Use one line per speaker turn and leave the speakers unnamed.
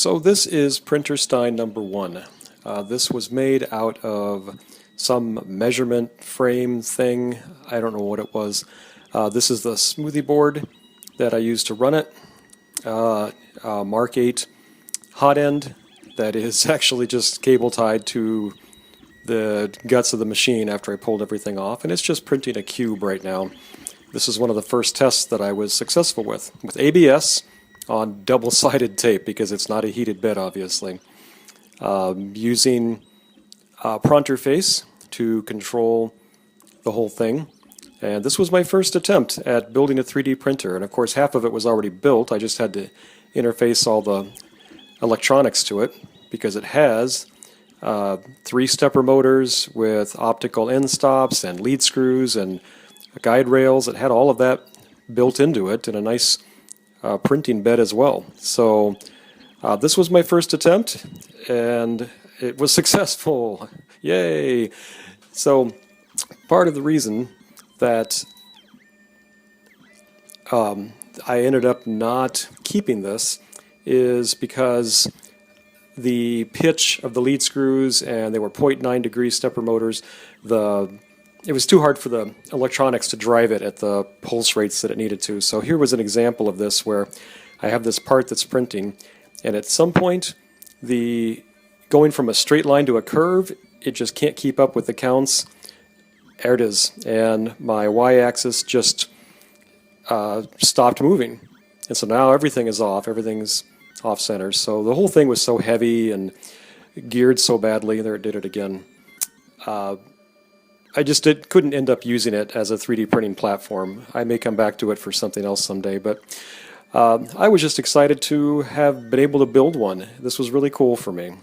So this is Printerstein number 1. This was made out of some measurement frame thing. I don't know what it was. This is the smoothie board that I used to run it. Mark 8 hot end that is actually just cable tied to the guts of the machine after I pulled everything off, and it's just printing a cube right now. This is one of the first tests that I was successful with ABS on double-sided tape because it's not a heated bed, obviously. Using Printerface to control the whole thing. And this was my first attempt at building a 3D printer, and of course half of it was already built. I just had to interface all the electronics to it because it has 3 stepper motors with optical end stops and lead screws and guide rails. It had all of that built into it and a nice printing bed as well. So this was my first attempt and it was successful. Yay! So part of the reason that I ended up not keeping this is because the pitch of the lead screws, and they were 0.9 degree stepper motors, it was too hard for the electronics to drive it at the pulse rates that it needed to. So here was an example of this where I have this part that's printing, and at some point going from a straight line to a curve, it just can't keep up with the counts. There it is, and my y-axis just stopped moving, and so now everything is off. Everything's off center. So the whole thing was so heavy and geared so badly. There, it did it again. I just couldn't end up using it as a 3D printing platform. I may come back to it for something else someday, but I was just excited to have been able to build one. This was really cool for me.